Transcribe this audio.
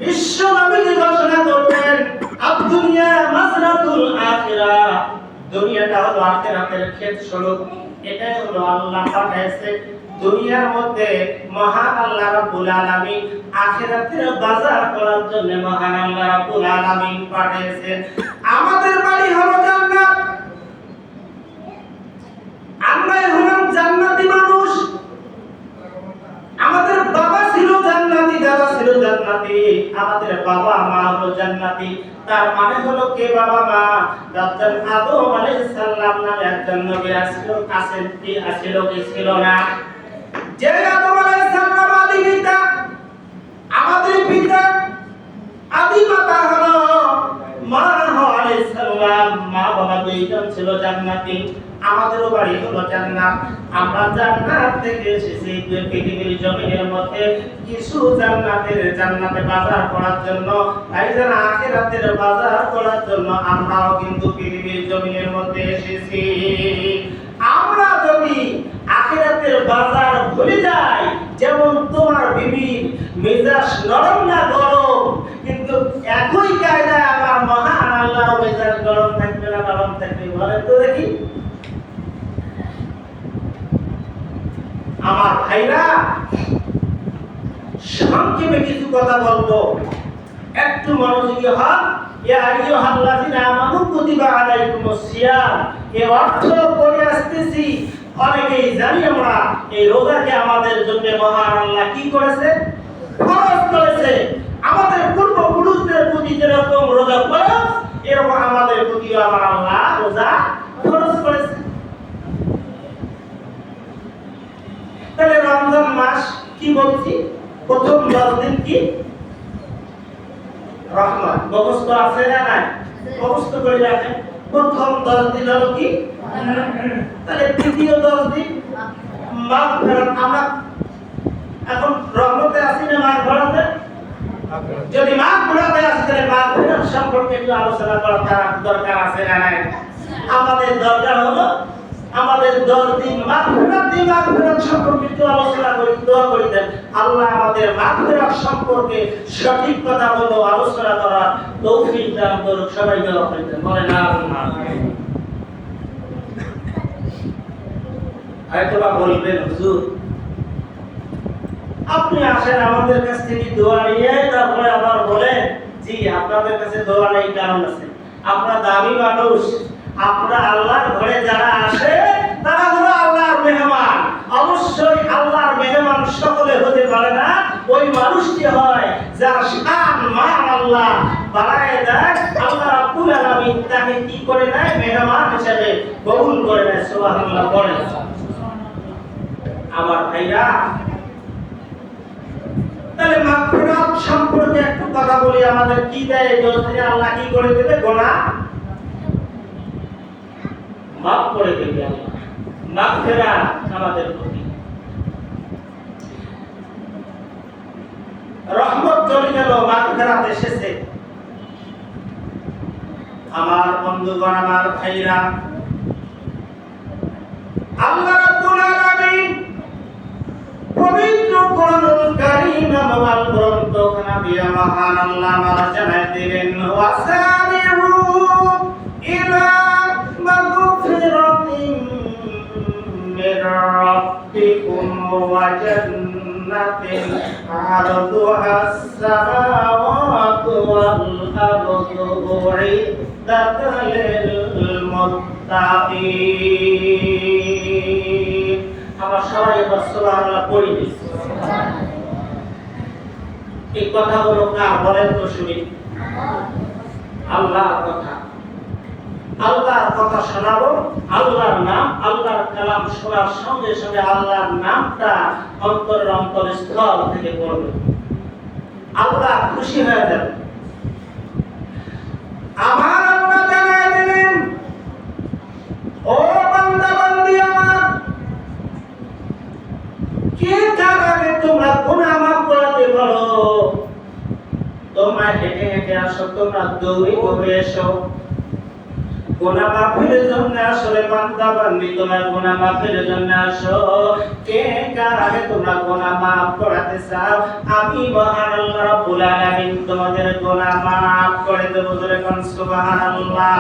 বিশ্ব নবী ঘোষণা করলেন আদ-দুনিয়া মাজরাতুল আখিরাহ, দুনিয়াটা হলো আখিরাতের ক্ষেতস্বরূপ। এটাই হলো আল্লাহ পাঠাইছে দুনিয়ার মধ্যে মহান আল্লাহ রাব্বুল আলামিন আখিরাতের বাজার করার জন্য মহান আল্লাহ রাব্বুল আলামিন পাঠিয়েছেন। আমাদের বাড়ি হলো জান্নাত, আমরাই হলাম জান্নাতি মানুষ। আমাদের বাবা ছিল জান্নাতি, দাদা ছিল জান্নাতি, আমাদের বাবা মা হলো জান্নাতি। তার মানে হলো কে বাবা মা? ডক্টর আদম আলাইহিস সালাম নামে একজন নবী ছিল কি ছিল না? যে আদম আলাইহিস সালাম আদি পিতা, আমাদের পিতা আদি মাতা হলো মা আলাইহিস সালাম। মা বাবা দুইজন ছিল জান্নাতি, আমাদেরও বাড়ি হলো জান্নাত। আমরা জান্নাত থেকে এসেছি পৃথিবীর জমিনের মধ্যে কিছু জান্নাতে বাজার করার জন্য, ভাইজান আখিরাতের বাজার করার জন্য আমরাও কিন্তু পৃথিবীর জমিনের মধ্যে এসেছি। আমরা যদি আখিরাতের বাজার ভুলে যাই, যেমন তোমার বিবি মেজাজ নরম না গরম, কিন্তু একই কায়দায় আমার মহান আল্লাহর মেজাজ গরম থাকবে না নরম থাকবে? বলেন তো দেখি। আমার ভাইরা, সংক্ষেপে কিছু কথা বলবো, একটু মনোযোগী হন। ইয়া আইয়ুহাল্লাযিনা আমানু কুতিবা আলাইকুমুস সিয়াম, এর অর্থ পড়ে আসতেছি। অনেকেই জানি আমরা এই রোজাকে আমাদের জন্য মহান আল্লাহ কি করেছে? ফরজ করেছে। আমাদের পূর্বপুরুষদের প্রতি যেরকম রোজা ফরজ, এরকম আমাদের প্রতিও আমার আল্লাহ রোজা ফরজ করেছে। তাহলে রমজান মাস কি বলছি? প্রথম 10 দিন কি রহমত, মুখস্থ আছে না নাই? মুখস্থ করে রাখেন। প্রথম 10 দিন হলো কি? তাহলে দ্বিতীয় 10 দিন মাগফিরাত। আমরা এখন রহমতে আছি না মাগফিরাতে? যদি মাগফিরাতে আছি তাহলে মাগফিরাত সম্পর্কে একটু আলোচনা করার দরকার আছে না নাই? আমাদের দরকার হলো আমাদের 10 দিন মাগফিরাত সম্পর্কে একটু আলোচনা করি, দোয়া করি দেন আল্লাহ আমাদের মাগফিরাত সম্পর্কে সঠিক কথা বলো, আলোচনা করার তৌফিক দান করুন। সবাই দোয়া করি দেন, বলেন আমিন। হয়তোবা বলবেন হুজুর আপনি আসেন আমাদের কাছ থেকে দোয়া নিয়ে, তারপরে আবার বলেন জি আপনাদের কাছে দোয়া নেই, কারণ আছে। আপনারা দামি মানুষ, আপনারা আল্লাহর ঘরে যারা আসে তারা হলো আল্লাহর মেহমান। অবশ্যই আল্লাহর মেহমান সকলে হতে পারে না। ওই মানুষটি হয় যার শান মান আল্লাহ বাড়ায় দেয়, আল্লাহ রাব্বুল আলামিন তাকে কি করে নেয়? মেহমান হিসেবে কবুল করে নেয়। সুবহানাল্লাহ বলেন। আমার ভাইরা, তাহলে মাগফিরাত সম্পর্কে একটু কথা বলি। আমাদের কি দেয়? 10 দিনে আল্লাহ কি করে দেবে? গুনাহ মাফ করে দেবে আল্লাহ। মাগফিরাত আমাদের প্রতি রহমত চলে গেল, মাগফিরাত এসেছে। আমার বন্ধুগণ, আমার ভাইরা, আল্লাহ রাব্বুল আলামিন পবিত্র কোরআনুল কারীম আল গ্রন্থ খানা দিয়া মহান আল্লাহ আমাদের জানাই দিলেন ওয়াসারিউ ইলা মাগফিরাতিন মির রাব্বিকুম ওয়া জান্নাতিন আরদুহাস সামাওয়াতু ওয়াল আরদু উইদ্দাত লিল মুত্তাকিন। আমরা সবাই সুবহানাল্লাহ পড়ি। এই কথাগুলো কার? বলেন তো শুনি। আল্লাহর কথা। আল্লাহর কথা শোনাবো, আল্লাহর নাম, আল্লাহর কালাম শোনার সঙ্গে সঙ্গে আল্লাহর নামটা অন্তরের অন্তরস্থল থেকে পড়বে, আল্লাহ খুশি হয়ে যাবে। আমার আল্লাহ জানাই দিলেন, ও বান্দা বান্দি আমার, কে কার আগে তোমরা গুনাহ মাফ করাতে পারো? তোমরা হেঁটে হেঁটে আসো, তোমরা দৌড়ে দৌড়ে এসো। গুনাহ মাফের জন্য আসলে বান্দা বান্দি তোমার গুনাহ মাফের জন্য আসো। কে কার আগে তোমরা গুনাহ মাফ করাতে চাও? আমি মহান আল্লাহ রাব্বুল আলামিন তোমাদের গুনাহ মাফ করে দেব। জোরে কোন সুবহানাল্লাহ।